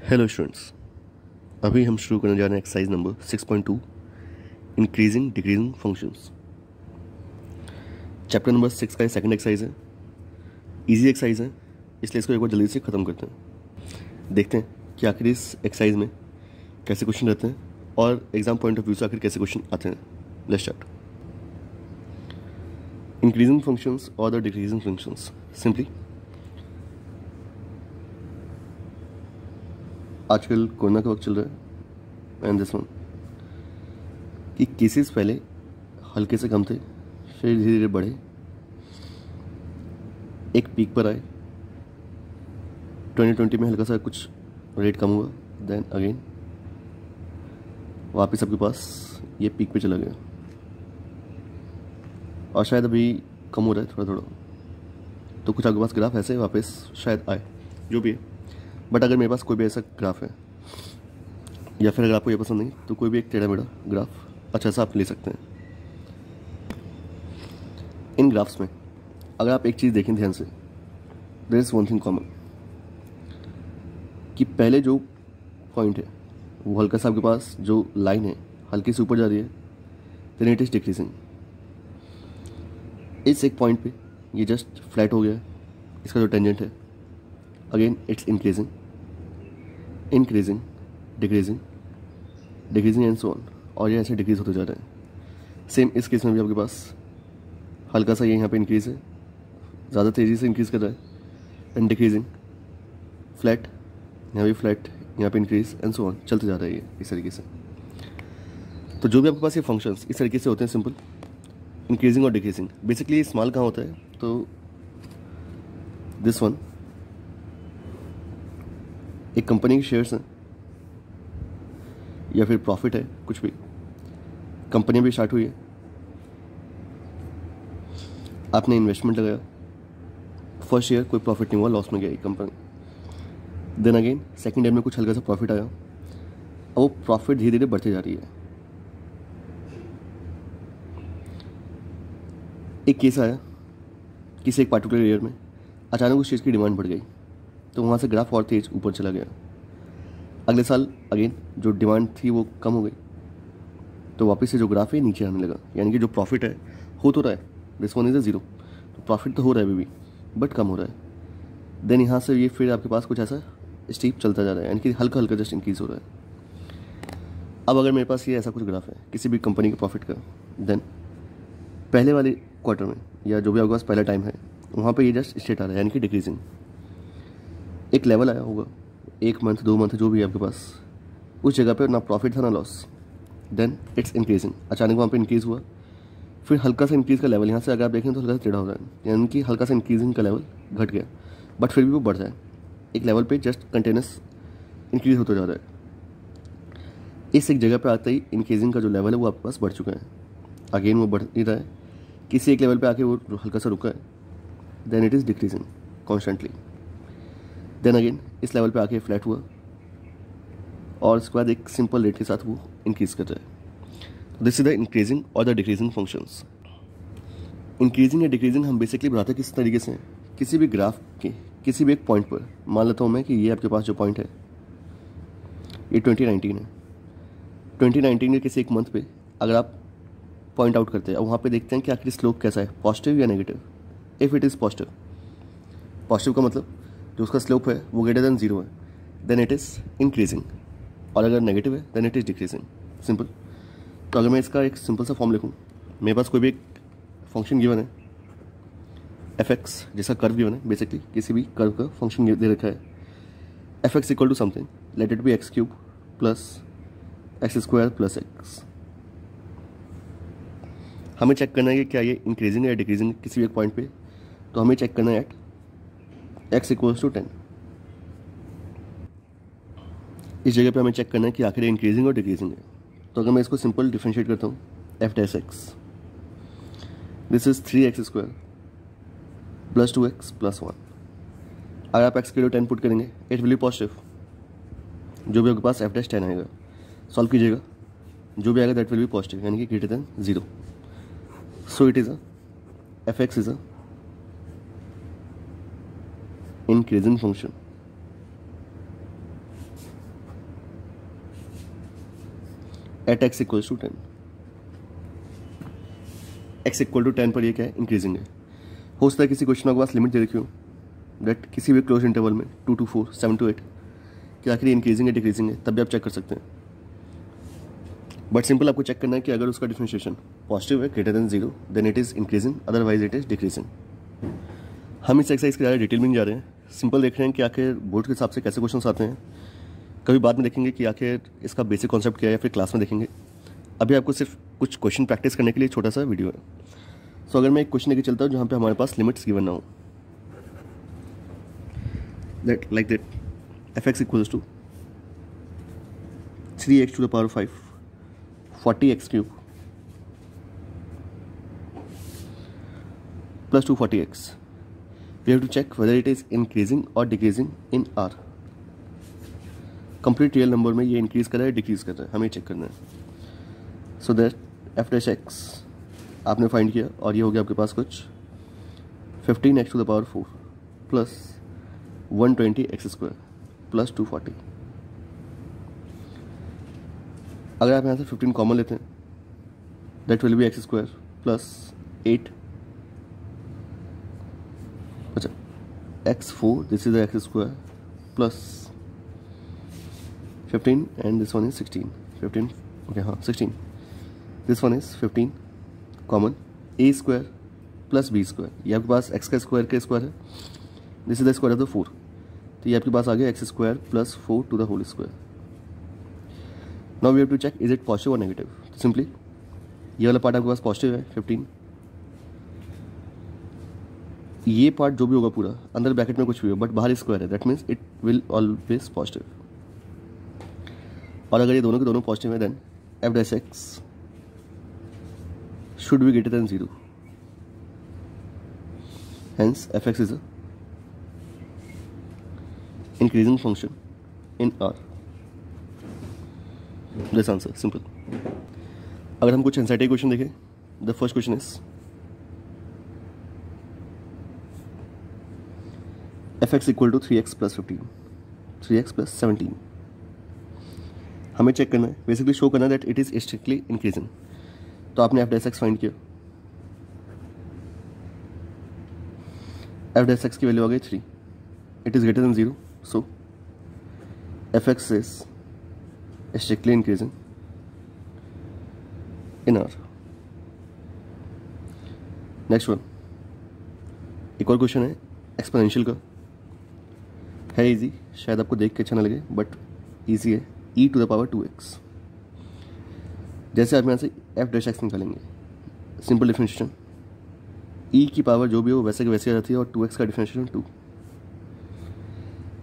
Hello students, अभी हम शुरू करने जा रहे हैं exercise number 6.2 increasing decreasing functions. Chapter number 6 का सेकंड एक्सरसाइज है। इजी एक्सरसाइज है, इसलिए इसको एक बार जल्दी से ख़त्म करते हैं। देखते हैं कि आखिर इस एक्सरसाइज में कैसे क्वेश्चन रहते हैं और एग्जाम पॉइंट ऑफ व्यू से आखिर कैसे क्वेश्चन आते हैं। Let's start. इंक्रीजिंग फंक्शंस और द डिक्रीजिंग फंक्शंस। सिंपली आजकल कोरोना का वक्त चल रहा है एंड दिस वन कि केसेस पहले हल्के से कम थे, फिर धीरे धीरे बढ़े, एक पीक पर आए। 2020 में हल्का सा कुछ रेट कम हुआ, देन अगेन वापस सबके पास ये पीक पे चला गया और शायद अभी कम हो रहा है थोड़ा थोड़ा। तो कुछ आपके पास ग्राफ ऐसे वापस शायद आए, जो भी है। बट अगर मेरे पास कोई भी ऐसा ग्राफ है या फिर अगर आपको ये पसंद नहीं तो कोई भी एक टेढ़ा मेढ़ा ग्राफ अच्छा सा आप ले सकते हैं। इन ग्राफ्स में अगर आप एक चीज़ देखें ध्यान से, there is one thing common कि पहले जो पॉइंट है वो हल्का सा आपके पास जो लाइन है हल्की से ऊपर जा रही है, देन इट इज़ डिक्रीजिंग। इस एक पॉइंट पे ये जस्ट फ्लैट हो गया, इसका जो टेंजेंट है again it's increasing increasing decreasing decreasing and so on, और ये ऐसे डिक्रीज होते जा रहे हैं। सेम इस केस में भी आपके पास हल्का सा ये यहाँ पे इंक्रीज है, ज़्यादा तेज़ी से इंक्रीज कर रहा है, एंड डिक्रीजिंग फ्लैट, यहाँ भी फ्लैट, यहाँ पे इंक्रीज एंड सो ऑन चलते जा रहा है ये इस तरीके से। तो जो भी आपके पास ये फंक्शंस इस तरीके से होते हैं, सिंपल इंक्रीजिंग और डिक्रीजिंग। बेसिकली स्मॉल कहाँ होता है, तो दिस वन एक कंपनी के शेयर्स हैं या फिर प्रॉफिट है, कुछ भी, कंपनी भी स्टार्ट हुई है, आपने इन्वेस्टमेंट लगाया, फर्स्ट ईयर कोई प्रॉफिट नहीं हुआ, लॉस में गई company. Then again second year में कुछ हल्का सा प्रॉफिट आया, अब वो प्रॉफिट धीरे धीरे बढ़ती जा रही है। एक केस आया किसी एक पार्टिकुलर ईयर में, अचानक उस चीज़ की डिमांड बढ़ गई, तो वहाँ से ग्राफ और तेज ऊपर चला गया। अगले साल अगेन जो डिमांड थी वो कम हो गई, तो वापस से जो ग्राफ है नीचे आने लगा। यानी कि जो प्रॉफिट है हो तो रहा है, this one is a zero, तो प्रॉफिट तो हो रहा है अभी भी बट कम हो रहा है। देन यहाँ से ये फिर आपके पास कुछ ऐसा स्टीप चलता जा रहा है, यानी कि हल्का हल्का जस्ट इंक्रीज हो रहा है। अब अगर मेरे पास ये ऐसा कुछ ग्राफ है किसी भी कंपनी के प्रॉफिट का, देन पहले वाले क्वार्टर में या जो भी आपके पास पहला टाइम है वहाँ पर ये जस्ट स्टेट आ रहा है, यानी कि डिक्रीजिंग। एक लेवल आया होगा, एक मंथ 2 मंथ जो भी है आपके पास, उस जगह पे ना प्रॉफिट था ना लॉस, देन इट्स इंक्रीजिंग। अचानक वहाँ पे इंक्रीज़ हुआ, फिर हल्का सा इंक्रीज़ का लेवल यहाँ से अगर आप देखें तो हल्का सा टेढ़ा हो रहा है, यानी कि हल्का सा इंक्रीजिंग का लेवल घट गया, बट फिर भी वो बढ़ रहा है एक लेवल पे, जस्ट कंटिन्यूस इंक्रीज होता जा रहा है। इस एक जगह पे आते ही इंक्रीजिंग का जो लेवल है वो आपके पास बढ़ चुका है, अगेन वो बढ़ नहीं रहा है, किसी एक लेवल पे आके वो हल्का सा रुका है, then it is decreasing constantly. Then again इस लेवल पे आके फ्लैट हुआ और उसके बाद एक सिंपल रेट के साथ वो इंक्रीज कर रहा है। दिस इज द इंक्रीजिंग और द डिक्रीजिंग फंक्शंस। इंक्रीजिंग या डिक्रीजिंग हम बेसिकली बताते किस तरीके से, किसी भी ग्राफ के किसी भी एक पॉइंट पर, मान लेता हूँ मैं कि ये आपके पास जो पॉइंट है ये 2019 है। 2019 के किसी एक मंथ पे अगर आप पॉइंट आउट करते हैं और वहाँ पे देखते हैं कि आखिर स्लोप कैसा है, पॉजिटिव या negative. If it is positive, positive का मतलब जो उसका स्लोप है वो ग्रेटर देन 0 है, देन इट इज़ इंक्रीजिंग, और अगर नेगेटिव है then it is decreasing. Simple. तो अगर मैं इसका एक सिंपल सा फॉर्म लिखूँ, मेरे पास कोई भी एक फंक्शन गिवन है fx, जिसका कर्व गिवन है, बेसिकली किसी भी कर्व का फंक्शन दे रखा है, fx equal to something, let it be x³ plus x² plus x। हमें चेक करना है कि क्या ये इंक्रीजिंग या डिक्रीजिंग किसी भी एक पॉइंट पे, तो हमें चेक करना है एट x इक्वल्स टू 10। इस जगह पे हमें चेक करना है कि आखिर इंक्रीजिंग और डिक्रीजिंग है। तो अगर मैं इसको सिंपल डिफरेंशिएट करता हूँ, F dash x, this is 3x² plus 2x plus 1। अगर आप x के लिए 10 पुट करेंगे इट विल बी पॉजिटिव, जो भी आपके पास एफ डैश 10 आएगा, सॉल्व कीजिएगा, जो भी आएगा दैट विल बी पॉजिटिव, यानी कि greater than 0। So it is f x is a increasing function at x equals to 10। X equal to 10 पर ये क्या है, इंक्रीजिंग है। हो सकता है किसी क्वेश्चन के पास लिमिट दे रखी हो दैट किसी भी क्लोज इंटरवल में 2 to 4, 7 to 8 कि आखिर इंक्रीजिंग है डिक्रीजिंग है, तब भी आप चेक कर सकते हैं। बट सिंपल आपको चेक करना है कि अगर उसका डिफरेंशिएशन पॉजिटिव है greater than 0 then it is increasing, otherwise it is decreasing. हम इस एक्सरसाइज के ज़्यादा डिटेल में नहीं जा रहे हैं, सिंपल देख रहे हैं कि आखिर बोर्ड के हिसाब से कैसे क्वेश्चन आते हैं। कभी बाद में देखेंगे कि आखिर इसका बेसिक कॉन्सेप्ट क्या है, या फिर क्लास में देखेंगे। अभी आपको सिर्फ कुछ क्वेश्चन प्रैक्टिस करने के लिए छोटा सा वीडियो है। सो अगर मैं एक क्वेश्चन लेके चलता हूँ जहाँ पे हमारे पास लिमिट्स गिवन ना हो, that like that f(x) equals to 3x to the power 5 40x cube plus 240x. We have to check whether it is increasing or decreasing in R. Complete real number में ये increase कर रहा है decrease कर रहा है, हमें check करना है। सो दैट f(x) आपने फाइंड किया और ये हो गया आपके पास कुछ 15x to the power 4 plus 120x² plus 240। अगर आप यहाँ से 15 कॉमन लेते हैं that will B x² plus 8, अच्छा x4 this is x² plus 15 and this one is 16, 15 okay हाँ 16, this one is 15 common a² plus b², ये आपके पास x का स्क्वायर है, this is the square of the 4, तो ये आपके पास आ गया x² plus 4 to the whole square. Now we have to check is it positive और नेगेटिव। तो सिंपली ये वाला पार्ट आपके पास पॉजिटिव है 15, ये पार्ट जो भी होगा पूरा अंदर ब्रैकेट में कुछ भी हो बट बाहर स्क्वायर है, that means it will always positive. और अगर ये दोनों के दोनों पॉजिटिव है then f(x) should be greater than 0, hence f(x) is a increasing function in R। This answer simple. अगर हम कुछ एनसीईआरटी क्वेश्चन देखें, the first question is f(x) equal to 3x plus 15, 3x plus 17। हमें check करना है, basically show करना है that it is strictly increasing. तो आपने f(x) फाइंड किया, f(x) की वैल्यू आ गई 3, it is greater than 0, so f(x) is strictly increasing in R। Next one, एक और क्वेश्चन है एक्सपोनेंशियल का, है इजी, शायद आपको देख के अच्छा ना लगे बट इजी है, e to the power 2x। जैसे आप यहाँ से f(x) निकालेंगे, सिंपल डिफरेंशिएशन, e की पावर जो भी हो वैसे की वैसे रहती है और 2x का डिफरेंशिएशन 2।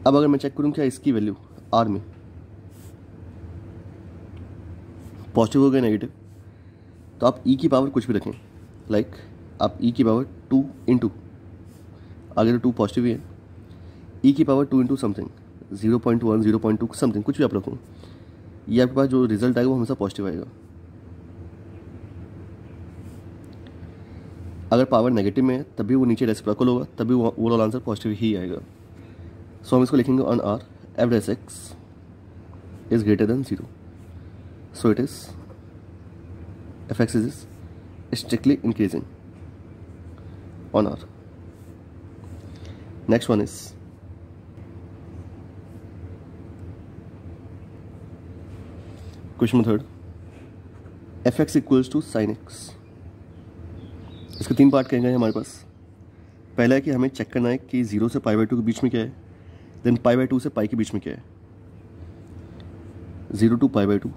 अब अगर मैं चेक करूँ क्या इसकी वैल्यू R में पॉजिटिव हो गया नेगेटिव, तो आप e की पावर कुछ भी रखें, लाइक आप e की पावर 2 इंटू, आगे तो 2 पॉजिटिव ही है, e की पावर 2 इंटू समथिंग 0.1 0.2 समथिंग कुछ भी आप रखो, ये आपके पास जो रिजल्ट आएगा वो हमेशा पॉजिटिव आएगा। अगर पावर नेगेटिव में है तभी वो नीचे रेसिप्रोकल होगा, तभी वो ओवरऑल आंसर पॉजिटिव ही आएगा। सो हम इसको लिखेंगे on R f(x) is greater than 0, so it is f(x) is strictly increasing on R। Next one is question third, f(x) equals to sin x। इसके 3 पार्ट कहेंगे हमारे पास। पहला है कि हमें चेक करना है कि 0 से π/2 के बीच में क्या है, देन π/2 से π के बीच में क्या है। 0 to π/2,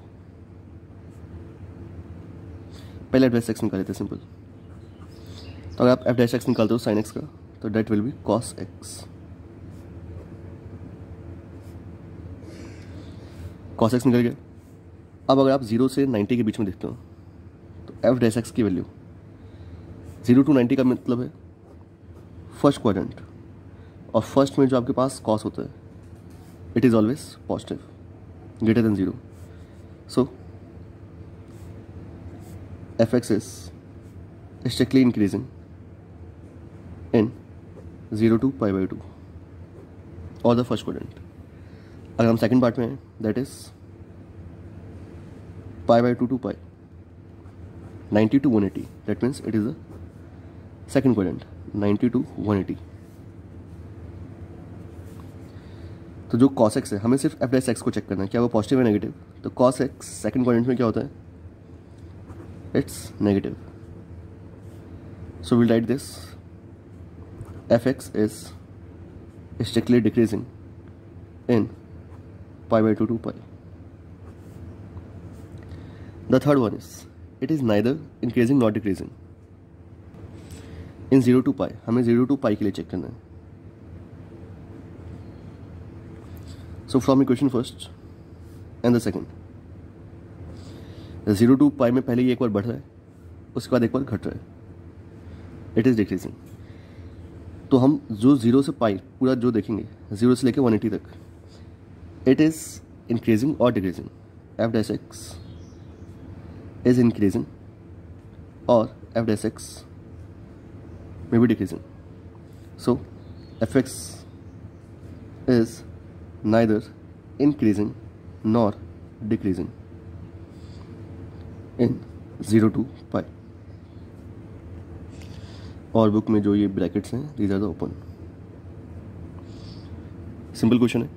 पहले f(x) निकाले थे सिंपल, तो अगर आप f(x) निकालते हो sin x का तो that will be cos x। cos x निकल गया। अब अगर आप 0 से 90 के बीच में देखते हो तो f(x) की वैल्यू 0 to 90 का मतलब है फर्स्ट क्वाड्रेंट, और फर्स्ट में जो आपके पास cos होता है it is always positive greater than 0, so f(x) is strictly increasing in 0 to π/2 और द फर्स्ट क्वाड्रेंट। अगर हम सेकेंड पार्ट में हैं that is pi/2 to pi, 90 to 180, that means it is the second quadrant, 90 to 180. तो जो cos x है, हमें सिर्फ f डैश x को चेक करना है, क्या वो पॉजिटिव है नेगेटिव. तो cos x सेकंड क्वाड्रेंट में क्या होता है, it's negative. So will write this fx is strictly decreasing in pi/2 to pi. The third one is it is neither increasing nor decreasing in 0 to pi. हमें 0 to pi के लिए check करना है. So from equation first and the second, 0 to pi में पहले ये एक बार बढ़ रहा है, उसके बाद एक बार घट रहा है, इट इज़ डिक्रीजिंग. तो हम जो 0 से पाई पूरा जो देखेंगे 0 से लेके 180 तक, इट इज़ इंक्रीजिंग और decreasing. f dash x is increasing और f dash x may be decreasing. So fx is neither increasing nor decreasing in 0 to pi. और बुक में जो ये ब्रैकेट्स हैं, these are the open. Simple question है.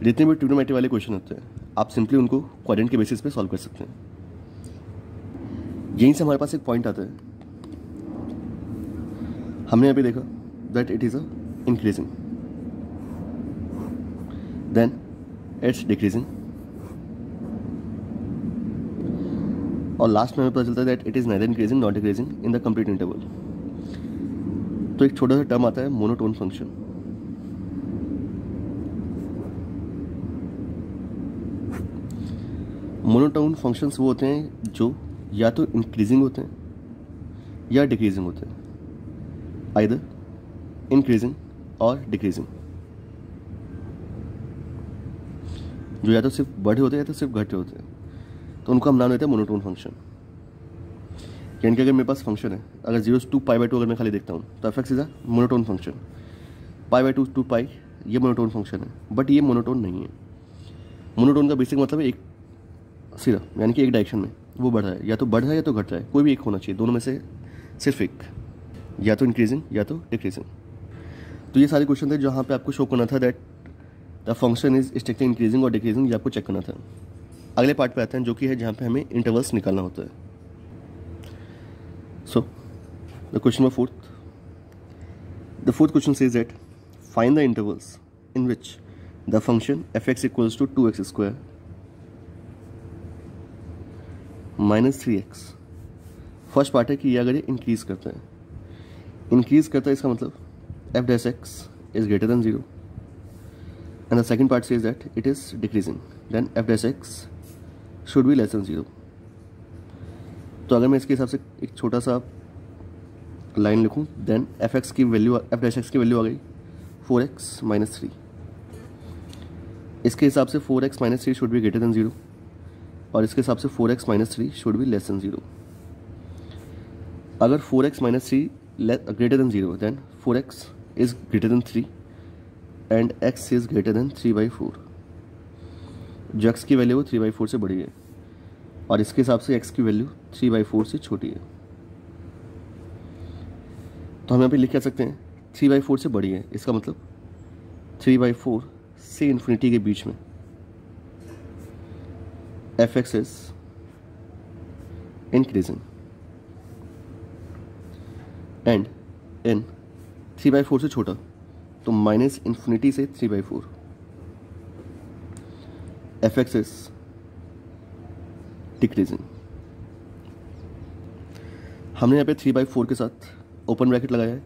जितने भी ट्रिग्नोमेट्री वाले क्वेश्चन होते हैं आप सिंपली उनको क्वाड्रेंट के बेसिस पे सॉल्व कर सकते हैं. यहीं से हमारे पास एक पॉइंट आता है. हमने यहाँ पे देखा that it is a increasing, then it's decreasing, और लास्ट में हमें पता चलता है that it is neither increasing not decreasing in the complete interval. तो एक छोटा सा टर्म आता है मोनोटोन फंक्शन. मोनोटोन फंक्शंस वो होते हैं जो या तो इंक्रीजिंग होते हैं या डिक्रीजिंग होते हैं, आइदर इंक्रीजिंग और डिक्रीजिंग. जो या तो सिर्फ बढ़े होते हैं या तो सिर्फ घटे होते हैं, तो उनको हम नाम देते हैं मोनोटोन फंक्शन. यानी कि अगर मेरे पास फंक्शन है, अगर 0 to pi/2 अगर मैं खाली देखता हूँ तो f(x) is a monotone function. pi/2 to pi ये मोनोटोन फंक्शन है, बट ये मोनोटोन नहीं है. मोनोटोन का बेसिक मतलब है एक सीधा, यानी कि एक डायरेक्शन में वो बढ़ रहा है, या तो बढ़ रहा है या तो घट रहा है, कोई भी एक होना चाहिए, दोनों में से सिर्फ एक, या तो इंक्रीजिंग या तो डिक्रीजिंग. तो ये सारे क्वेश्चन थे जहाँ पे आपको शो करना था that the function is strictly increasing और डिक्रीजिंग, ये आपको चेक करना था. अगले पार्ट पे आते हैं जो कि है जहाँ पे हमें इंटरवल्स निकालना होता है. So the question number fourth, the fourth question says that find the intervals in which the function f(x) equals to 2x² minus 3x. First part है कि ये अगर ये इंक्रीज करता है, इसका मतलब f dash x is greater than 0, and the second part says that it is decreasing, then f dash x should be less than 0. तो अगर मैं इसके हिसाब से एक छोटा सा लाइन लिखूं, देन f की वैल्यू आ गई 4x माइनस 3. इसके हिसाब से 4x minus 3 should be greater than 0, और इसके हिसाब से 4x minus 3 should be less than 0. अगर 4x minus 3 greater than 0, then 4x is greater than 3 and x is greater than 3/4. जो x की वैल्यू वो 3/4 से बड़ी है, और इसके हिसाब से x की वैल्यू 3/4 से छोटी है. तो हम यहाँ पे लिख क्या सकते हैं, 3/4 से बड़ी है, इसका मतलब 3/4 से इन्फिनिटी के बीच में f(x) is increasing, and in 3/4 से छोटा तो माइनस इन्फिनिटी से 3/4 f(x) इज डिक्रीजिंग. हमने यहाँ पे 3/4 के साथ ओपन ब्रैकेट लगाया है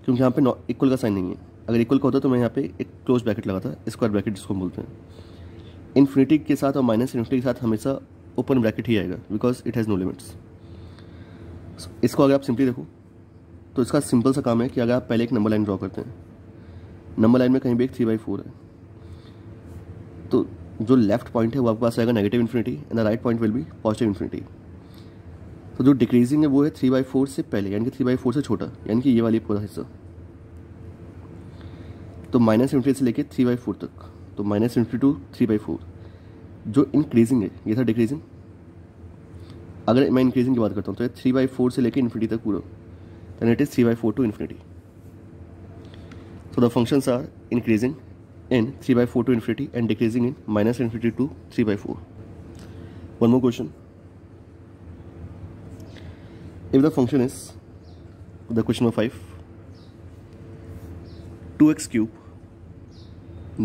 क्योंकि यहाँ पे इक्वल का साइन नहीं है. अगर इक्वल का होता तो मैं यहाँ पे एक क्लोज ब्रैकेट लगाता, स्क्वायर ब्रैकेट जिसको बोलते हैं. इन्फिनिटी के साथ और माइनस इन्फिनिटी के साथ हमेशा ओपन ब्रैकेट ही आएगा because it has no limits. इसको अगर आप सिंपली देखो तो इसका सिंपल सा काम है कि अगर आप पहले एक नंबर लाइन ड्रॉ करते हैं, नंबर लाइन में कहीं भी एक 3/4 है, तो जो लेफ्ट पॉइंट है वो आपके पास आएगा negative infinity and the right point will be positive infinity. तो जो डिक्रीजिंग है वो है 3/4 से पहले, यानी कि 3/4 से छोटा, यानी कि ये वाली पूरा हिस्सा. तो माइनस इन्फिनिटी से लेके 3/4 तक, तो माइनस इन्फिनिटी टू 3/4, जो इंक्रीजिंग है ये था डिक्रीजिंग। अगर मैं इंक्रीजिंग की बात करता हूँ तो ये 3/4 से लेकर इन्फिनिटी तक पूरा, then it is 3/4 to infinity. So the functions are increasing in 3/4 to infinity and decreasing in -infinity to 3/4. One more question. If the function is, the question number 5, 2x cube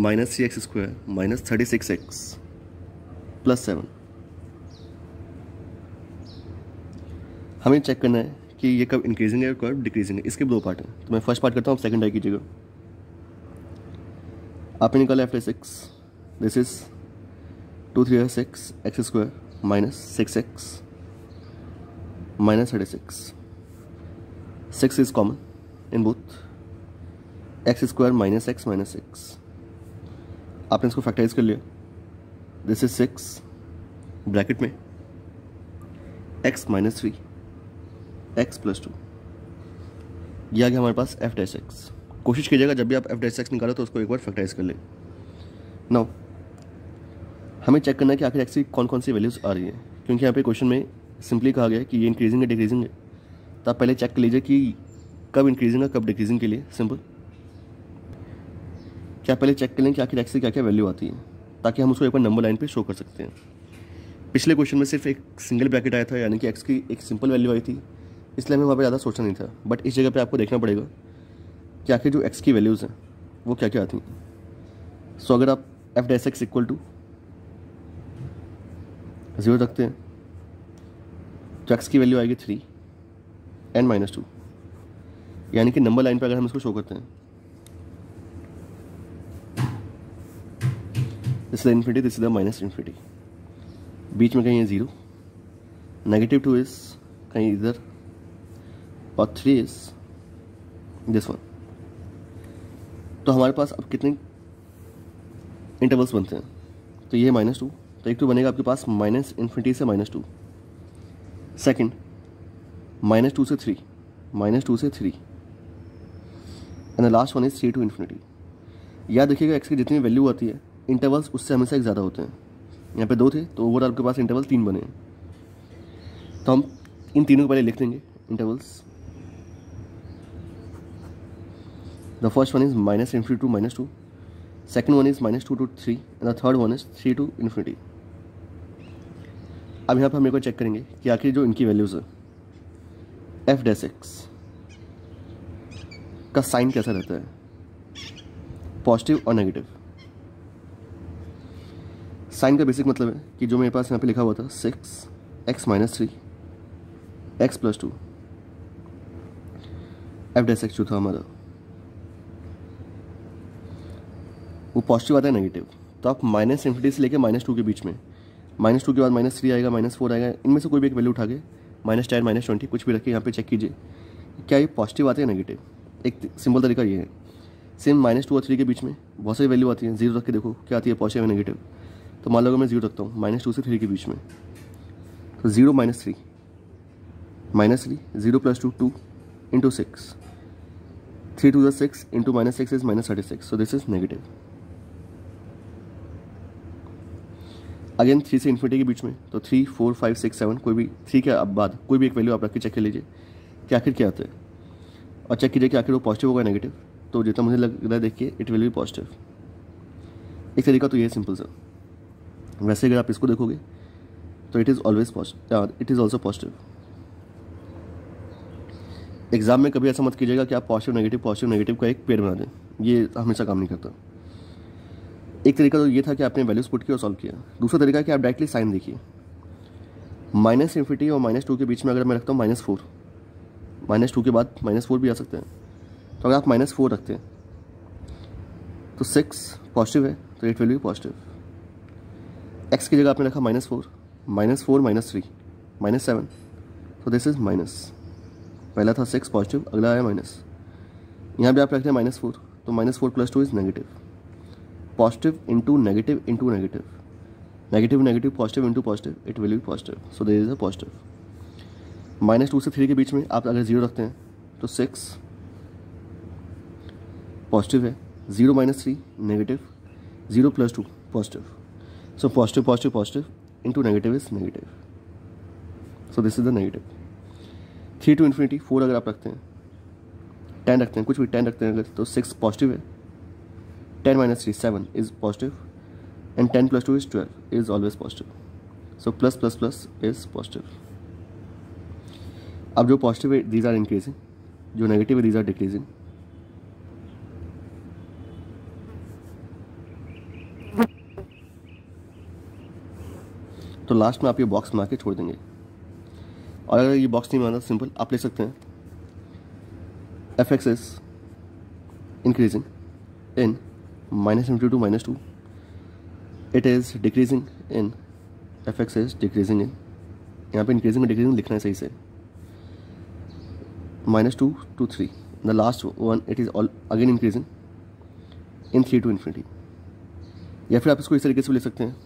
minus 3x square minus 36x plus 7, हमें check करना है कि ये कब increasing है और कब decreasing है। इसके दो पार्ट हैं, तो मैं फर्स्ट पार्ट करता हूँ, सेकंड ट्राई कीजिएगा। आपने निकाला f(6), this is 2 3 6 x square minus 6x minus 36, 6 is common in both, x square minus x minus 6। आपने इसको फैक्टराइज कर लिया, दिस इज 6 ब्रैकेट में x माइनस 3 x प्लस 2, यह आ गया हमारे पास f'(x). कोशिश कीजिएगा जब भी आप f'(x) निकालो तो उसको एक बार फैक्टराइज कर ले। नाउ हमें चेक करना है कि आखिर x की कौन कौन सी वैल्यूज़ आ रही है, क्योंकि यहाँ पे क्वेश्चन में सिंपली कहा गया है कि ये इंक्रीजिंग है डिक्रीजिंग है। तो आप पहले चेक कर लीजिए कि कब इंक्रीजिंग है कब डिक्रीजिंग के लिए। सिंपल क्या पहले चेक कर लें कि आखिर x की क्या क्या वैल्यू आती है, ताकि हम उसको एक बार नंबर लाइन पे शो कर सकते हैं। पिछले क्वेश्चन में सिर्फ एक सिंगल ब्रैकेट आया था, यानी कि x की एक सिंपल वैल्यू आई थी, इसलिए हमें वहाँ पर ज़्यादा सोचना नहीं था। बट इस जगह पर आपको देखना पड़ेगा कि आखिर जो x की वैल्यूज़ हैं वो क्या क्या आती हैं। सो अगर आप f'(x) इक्वल टू 0 रखते हैं तो x की वैल्यू आएगी 3 n माइनस 2, यानी कि नंबर लाइन पे अगर हम इसको शो करते हैं, this is infinity, this is the minus infinity, बीच में कहीं है 0, -2 इज कहीं इधर, और 3 इज दिस वन। तो हमारे पास अब कितने इंटरवल्स बनते हैं, तो ये है -2, तो एक तो बनेगा आपके पास -इन्फिनिटी से -2, सेकंड -2 से 3, -2 से 3, and the last one is 3 to infinity. याद रखिएगा x की जितनी वैल्यू आती है इंटरवल्स उससे हमेशा एक ज़्यादा होते हैं। यहाँ पे 2 थे तो ओवरऑल आपके पास इंटरवल 3 बने हैं, तो हम इन तीनों को पहले लिख देंगे intervals. The first one is -infinity to -2, second one is -2 to 3, and the third one is 3 to infinity. अब यहाँ पर हम एक बार चेक करेंगे कि आखिर जो इनकी वैल्यूज़ है f'(x) का साइन कैसा रहता है, पॉजिटिव और नेगेटिव। साइन का बेसिक मतलब है कि जो मेरे पास यहाँ पे लिखा हुआ था 6x minus 3 x plus 2, f'(x) जो था हमारा वो पॉजिटिव आता है नेगेटिव। तो आप -इन्फिनिटी से लेकर -2 के बीच में, -2 के बाद -3 आएगा, -4 आएगा, इनमें से कोई भी एक वैल्यू उठा के -10 -20 कुछ भी रख के यहाँ पे चेक कीजिए क्या ये पॉजिटिव आते हैं नेगेटिव। एक सिंपल तरीका ये है, सेम -2 और 3 के बीच में बहुत सारी वैल्यू आती है, 0 रख के देखो क्या आती है पॉजिटिव या नेगेटिव। तो मान लो मैं 0 रखता हूँ -2 से 3 के बीच में, तो 0 -3 0 plus 2 2 into 6, 3 to the 6 into -6 is -36, so this is negative. Again 3 से इन्फिनिटी के बीच में, तो 3 4 5 6 7 कोई भी 3 के बाद कोई भी एक वैल्यू आप रख के चेक कर लीजिए कि आखिर क्या आता है, और चेक कीजिए कि आखिर वो पॉजिटिव होगा नेगेटिव। तो जितना मुझे लग रहा है देखिए इट विल बी पॉजिटिव। एक तरीका तो ये है सिंपल सा। वैसे अगर आप इसको देखोगे तो it is always positive, it is also positive. Exam में कभी ऐसा मत कीजिएगा कि आप पॉजिटिव नेगेटिव का एक पेयर बना दें, ये हमेशा काम नहीं करता। एक तरीका तो ये था कि आपने वैल्यूज पुट किया और सॉल्व किया। दूसरा तरीका है कि आप डायरेक्टली साइन देखिए, -इन्फिनिटी और -2 के बीच में अगर मैं रखता हूँ -4, -2 के बाद -4 भी आ सकते हैं। तो अगर आप -4 रखते हैं तो 6 पॉजिटिव है, तो it will be positive. x की जगह आपने रखा -4 -3 -7, तो दिस इज माइनस। पहला था 6 पॉजिटिव, अगला आया माइनस। यहाँ भी आप रखते हैं -4, तो -4 plus 2 is negative. Positive into negative into negative, negative negative positive into positive, it will be positive, so there is a positive. -2 से 3 के बीच में आप अगर 0 रखते हैं तो 6 पॉजिटिव है, 0 -3 negative, 0 plus 2 positive. So positive, positive, positive into negative is negative. So this is the negative. 3 to infinity 4 अगर आप रखते हैं, 10 रखते हैं, कुछ भी 10 रखते हैं अगर, तो 6 पॉजिटिव है. 10 minus 3 7 is positive, and 10 plus 2 is 12 is always positive. So plus plus plus is positive. अब जो पॉजिटिव है these are increasing, जो नेगेटिव है these are decreasing. तो लास्ट में आप ये बॉक्स बना के छोड़ देंगे. और अगर ये बॉक्स नहीं बनाना, सिंपल आप लिख सकते हैं fx is increasing in minus infinity to minus 2. It is decreasing in fx is decreasing in, यहाँ पे इंक्रीजिंग और डिक्रीजिंग लिखना है सही से. -2 to 3. The last one it is all again increasing in 3 to infinity. या फिर आप इसको इस तरीके से भी लिख सकते हैं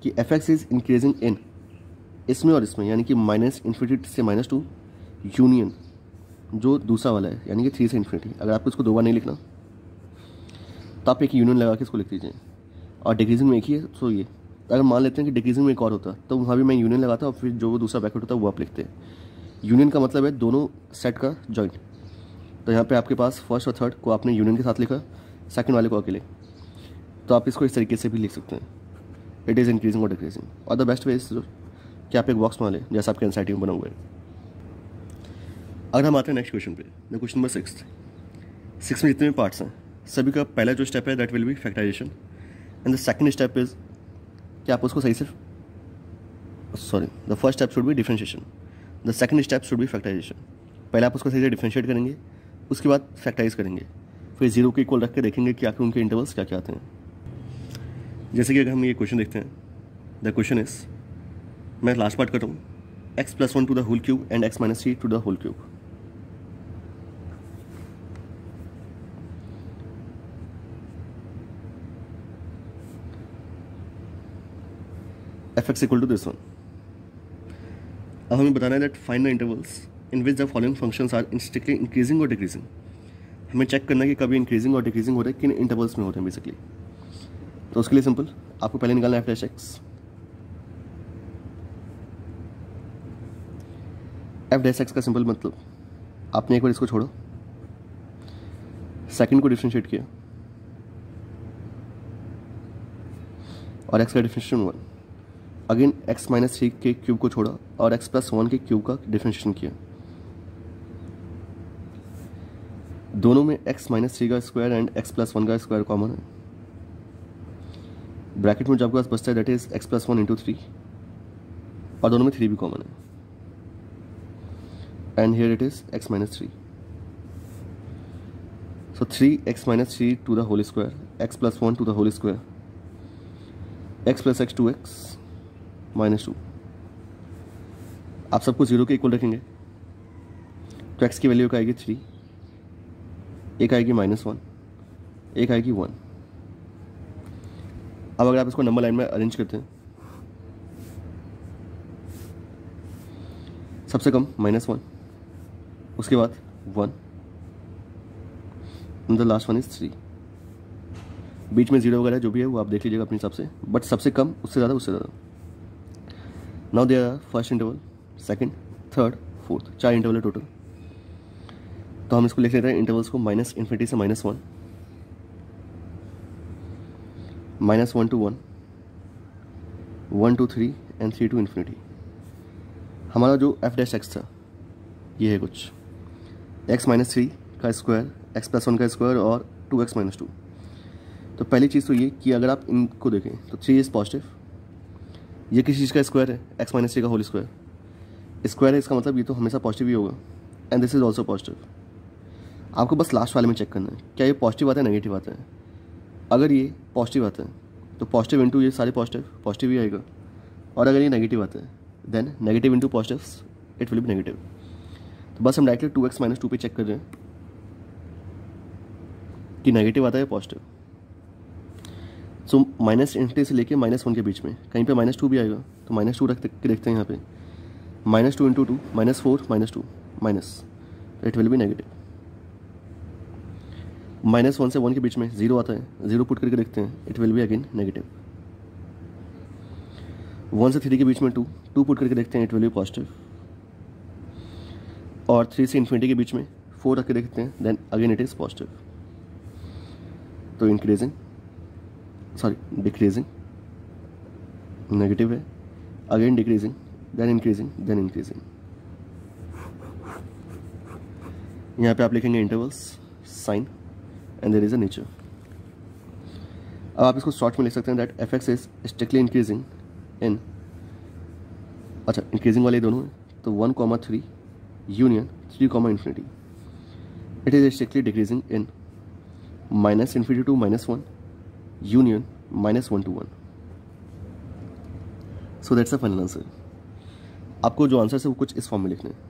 कि fx is increasing in इसमें और इसमें, यानी कि माइनस इन्फिनिटी से -2 यूनियन जो दूसरा वाला है यानी कि 3 से इन्फिनिटी. अगर आपको इसको 2 बार नहीं लिखना तो आप एक यूनियन लगा के इसको लिख दीजिए. और डिक्रीजिंग में एक ही है, तो ये अगर मान लेते हैं कि डिक्रीजिंग में एक और होता तो वहाँ भी मैं यूनियन लगाता और फिर जो दूसरा ब्रैकेट होता है वो आप लिखते हैं. यूनियन का मतलब है दोनों सेट का जॉइंट. तो यहाँ पे आपके पास फर्स्ट और थर्ड को आपने यूनियन के साथ लिखा, सेकंड वाले को अकेले. तो आप इसको इस तरीके से भी लिख सकते हैं, इट इज़ इंक्रीजिंग और डिक्रीजिंग. और द बेस्ट वे इज कि आप एक बॉक्स बना लें जैसा आपके एनसीईआरटी में बना हुआ है. अगर हम आते हैं नेक्स्ट क्वेश्चन पे, द क्वेश्चन नंबर 6 में जितने भी पार्ट्स हैं सभी का पहला जो स्टेप है that will be factorization, and the second step is कि आप उसको सही से the first step should be differentiation, the second step should be factorization. पहले आप उसको सही से डिफरेंशिएट करेंगे, उसके बाद फैक्टराइज करेंगे, फिर 0 के इक्वल रख के देखेंगे कि आखिर उनके इंटरवल्स क्या क्या आते हैं. जैसे कि अगर हम ये क्वेश्चन देखते हैं, द क्वेश्चन इज, मैं लास्ट पार्ट कर रहा हूँ, x+1 to the whole cube and x-3 to the whole cube. fx equal to this one. अब हमें बताना है that find the intervals in which the following functions are strictly increasing और decreasing. हमें check करना है कि कभी इंक्रीजिंग और डिक्रीजिंग हो रहे हैं, किन इंटरवल्स में हो रहे हैं बेसिकली. तो उसके लिए सिंपल आपको पहले निकालना है f'(x). f'(x) का सिंपल मतलब आपने एक बार इसको छोड़ो, सेकंड को डिफरेंशिएट किया और x का डिफरेंशिएशन 1, अगेन x-3 के क्यूब को छोड़ा और x+1 के क्यूब का डिफरेंशिएशन किया. दोनों में x-3 का स्क्वायर एंड x+1 का स्क्वायर कॉमन है. ब्रैकेट में जो आपके पास बचता है दैट इज x+1 इंटू 3, और दोनों में 3 भी कॉमन है. And here it is x-3. So 3x-3 to the whole square, x+1 to the whole square, x plus x 2x minus 2. आप सबको 0 के इक्वल रखेंगे तो x की वैल्यू एक आएगी 3, एक आएगी -1, एक आएगी 1. अब अगर आप इसको नंबर लाइन में अरेंज करते हैं, सबसे कम -1, उसके बाद 1, द लास्ट वन इज 3. बीच में 0 वगैरह जो भी है वो आप देख लीजिएगा अपने हिसाब से, बट सबसे कम उससे ज़्यादा उससे ज़्यादा. Now there are first interval, second, third, fourth, 4 interval है टोटल. तो हम इसको लिख लेते हैं इंटरवल्स को -∞ से -1, -1 to 1, 1 to 3 and 3 to infinity. हमारा जो f'(x) था ये है कुछ x-3 का स्क्वायर, x+1 का स्क्वायर और 2x-2. तो पहली चीज़ तो ये कि अगर आप इनको देखें तो 3 इज़ पॉजिटिव. ये किस चीज़ का स्क्वायर है? x-3 का होल स्क्वायर. स्क्वायर है इसका मतलब ये तो हमेशा पॉजिटिव ही होगा, and this is also positive. आपको बस लास्ट वाले में चेक करना है क्या ये पॉजिटिव आता है नेगेटिव आता है. अगर ये पॉजिटिव आता है तो पॉजिटिव इंटू ये सारे पॉजिटिव ही आएगा, और अगर ये नेगेटिव आता है then negative into positive it will be negative. तो बस हम डायरेक्टली 2x-2 पे चेक कर रहे हैं कि नेगेटिव आता है पॉजिटिव. सो -∞ से लेके -1 के बीच में कहीं पे -2 भी आएगा, तो -2 रख के देखते हैं यहाँ पे. -2 into 2 -4 -2 minus, it will be negative. -1 से 1 के बीच में 0 आता है, 0 पुट करके देखते हैं, it will be again negative. 1 से 3 के बीच में 2 पुट करके देखते हैं, इट विल बी पॉजिटिव। और 3 से इन्फिनिटी के बीच में 4 रख के देखते हैं, then again it is positive. तो इंक्रीजिंग, सॉरी डिक्रीजिंग, नेगेटिव है, again decreasing, then increasing, then increasing. यहाँ पे आप लिखेंगे intervals, sign and there is a nature. अब आप इसको शॉर्ट में लिख सकते हैं that f x is strictly increasing in, अच्छा इंक्रीजिंग वाले दोनों हैं, तो 1,3 यूनियन 3, इन्फिनिटी। It is strictly decreasing in -∞ to -1 union -1 to 1। So that's a final answer. आपको जो आंसर है वो कुछ इस फॉर्म में लिखना है।